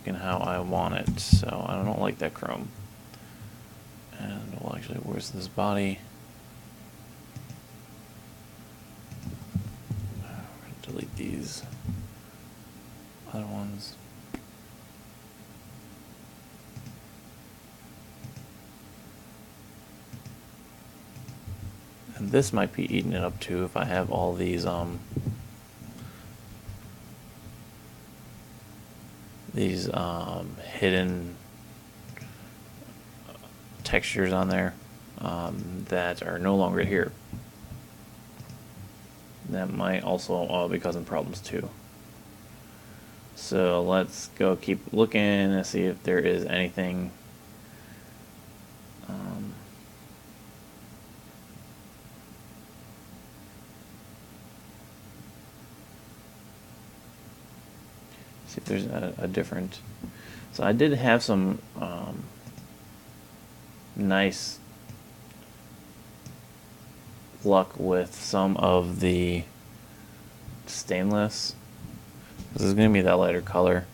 looking how I want it, so I don't like that chrome. And well, actually, where's this body? Delete these other ones. And this might be eating it up too if I have all these hidden textures on there that are no longer here. That might also be causing problems too. So let's go keep looking and see if there is anything. See if there's a different. So I did have some nice luck with some of the stainless. This is going to be that lighter color.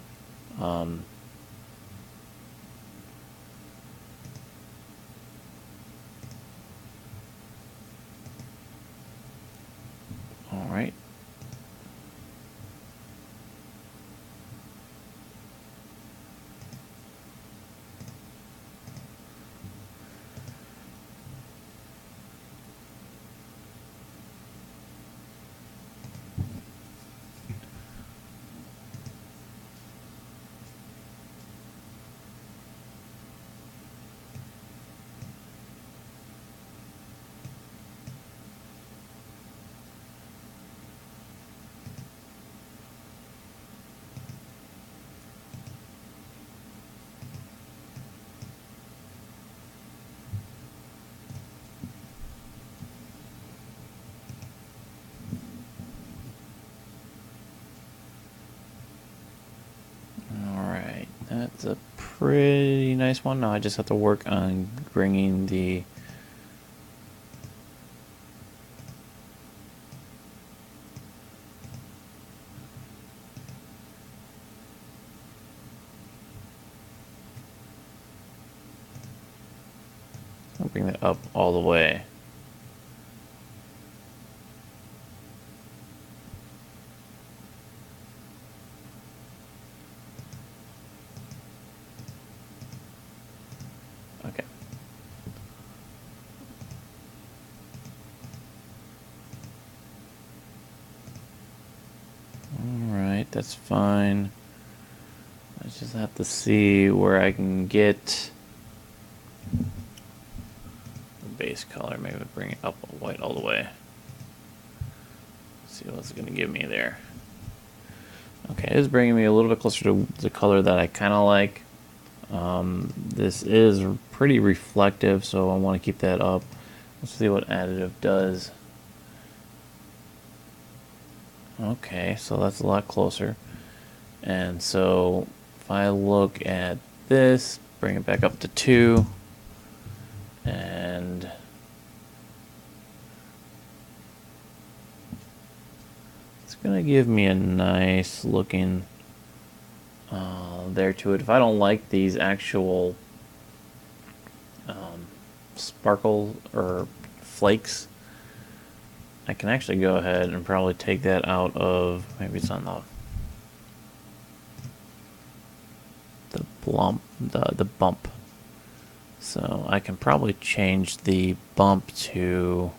All right. That's a pretty nice one. Now I just have to work on bringing the I'll bring that up all the way. Okay. Alright, that's fine. I just have to see where I can get the base color. Maybe bring it up white all the way. See what's going to give me there. Okay, it's bringing me a little bit closer to the color that I kind of like. This is pretty reflective, so I want to keep that up. Let's see what additive does. Okay, so that's a lot closer. And so if I look at this, bring it back up to 2, and it's going to give me a nice looking there to it. If I don't like these actual sparkle or flakes, I can actually go ahead and probably take that out of, maybe it's on the bump. So I can probably change the bump to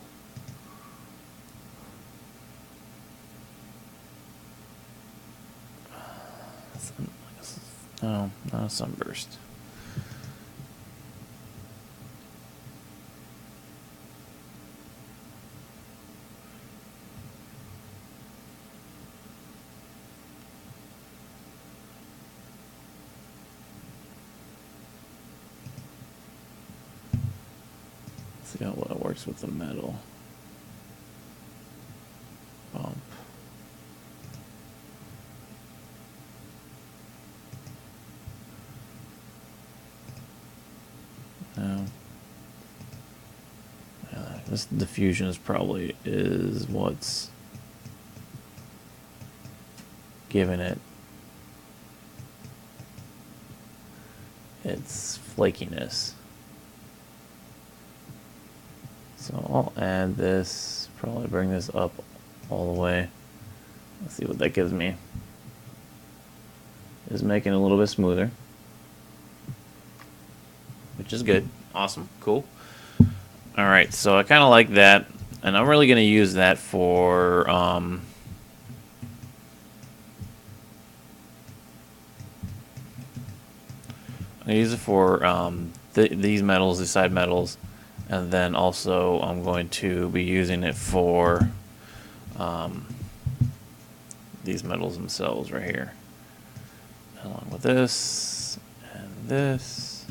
no, not a sunburst. See how well it works with the metal bump. No. This diffusion is probably what's giving it its flakiness. So I'll add this, probably bring this up all the way. Let's see what that gives me. It's making it a little bit smoother, which is good. Awesome, cool. All right, so I kind of like that, and I'm really going to use that for I'm going to use it for these metals, these side metals, and then also I'm going to be using it for these metals themselves right here, along with this and this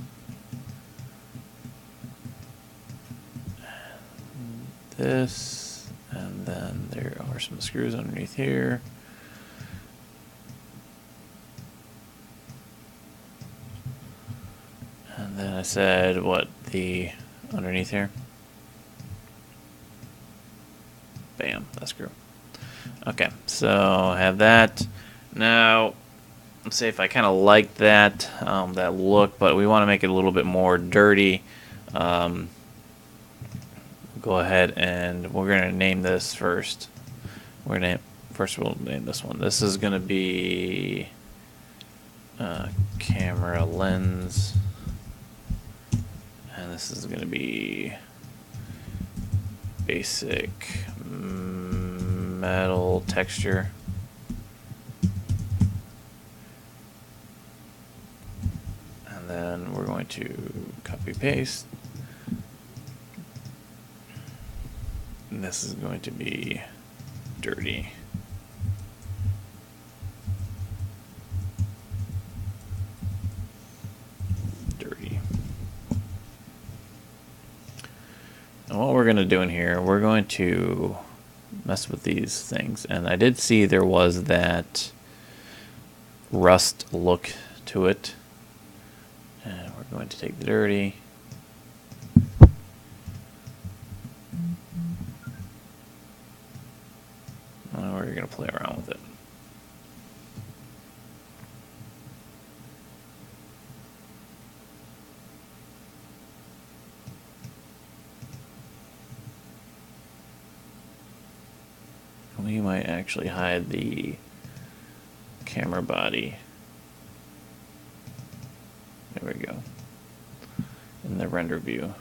and this, and then there are some screws underneath here. And then I said what, the underneath here. Bam, that screw. Okay, so I have that. Now, let's see if I kind of like that that look, but we want to make it a little bit more dirty. Go ahead and we're going to name this first. We'll name this one. This is going to be camera lens, and this is going to be basic metal texture. And then we're going to copy paste. And this is going to be dirty. Dirty. And what we're going to do in here, we're going to mess with these things. And I did see there was that rust look to it. And we're going to take the dirty. And we're going to play around with it. We might actually hide the camera body. There we go. In the render view.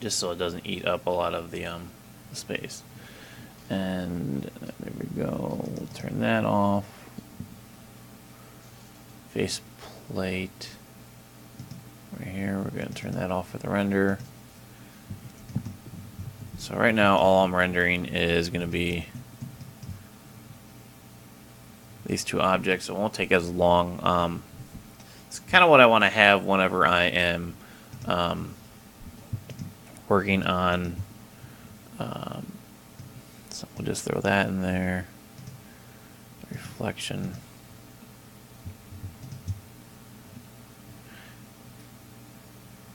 Just so it doesn't eat up a lot of the space. And there we go. We'll turn that off. Face plate. Right here, we're going to turn that off for the render. So right now, all I'm rendering is going to be these two objects. It won't take as long. It's kind of what I want to have whenever I am working on. So we'll just throw that in there. Reflection.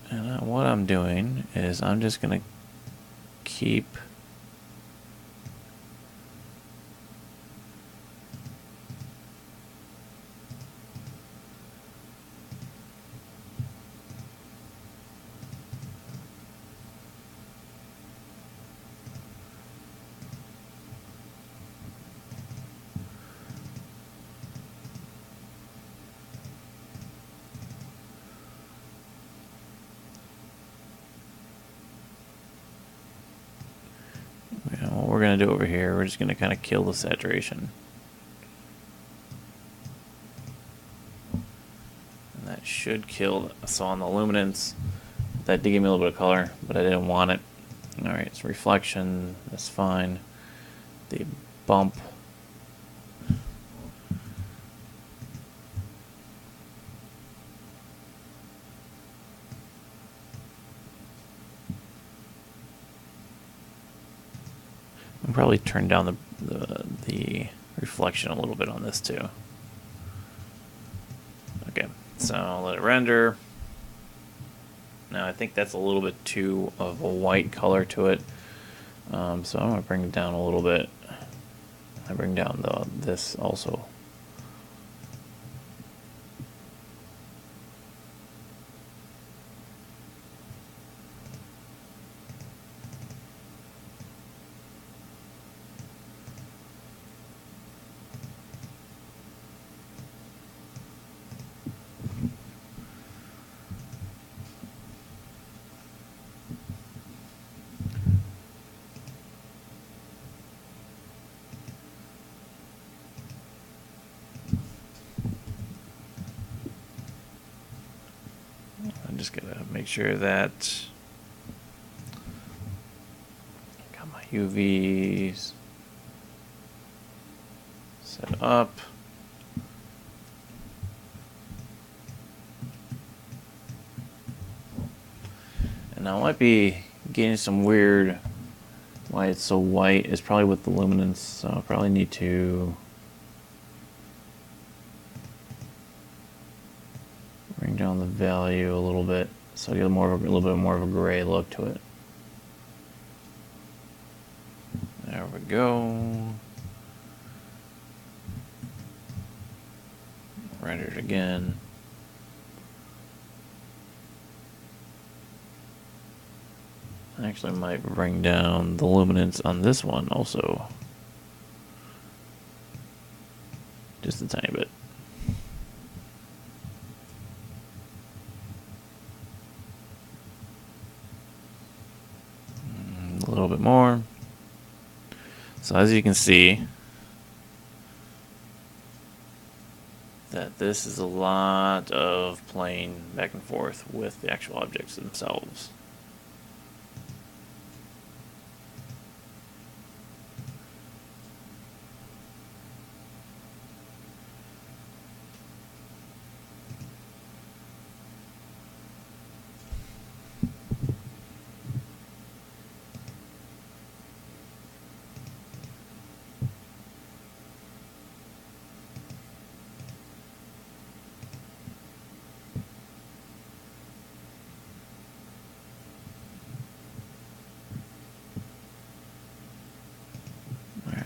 And what I'm doing is I'm just going to keep what we're going to do over here, we're just going to kind of kill the saturation. And that should kill, so on the luminance, that did give me a little bit of color, but I didn't want it. Alright, it's reflection, that's fine. The bump. I'll probably turn down the reflection a little bit on this too. Okay, so I'll let it render. Now I think that's a little bit too of a white color to it, so I'm going to bring it down a little bit. I bring down this also. just gotta make sure that I got my UVs set up. And now I might be getting some weird why it's so white is probably with the luminance, so I probably need to bring down the value a little bit so I get a little bit more of a gray look to it. There we go. Render it again. I actually might bring down the luminance on this one also. Just a tiny bit. A little bit more. So as you can see, that this is a lot of playing back and forth with the actual objects themselves.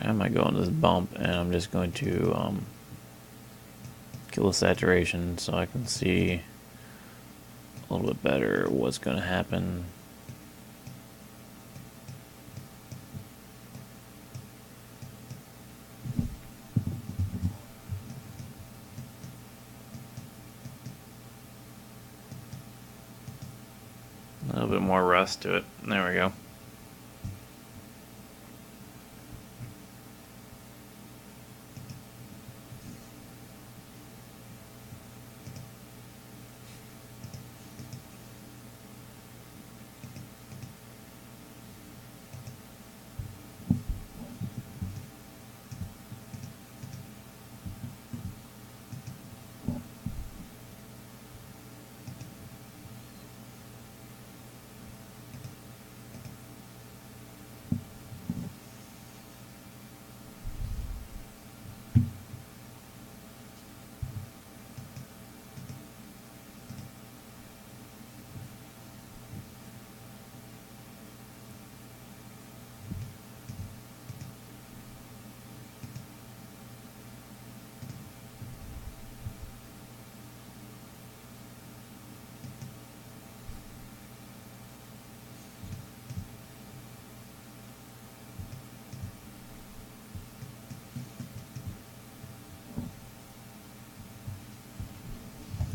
I might go on this bump and I'm just going to kill the saturation so I can see a little bit better what's going to happen. A little bit more rust to it. There we go.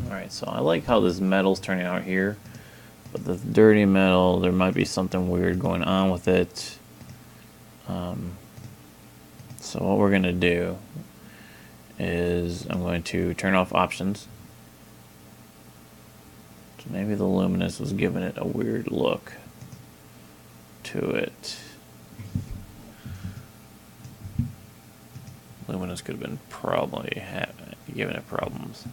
Alright, so I like how this metal's turning out here, but the dirty metal, there might be something weird going on with it. So what we're going to do is I'm going to turn off options. So maybe the luminous was giving it a weird look to it. Luminous could have been probably giving it problems.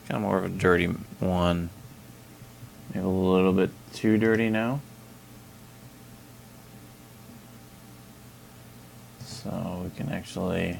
Kind of more of a dirty one. Maybe a little bit too dirty now. So we can actually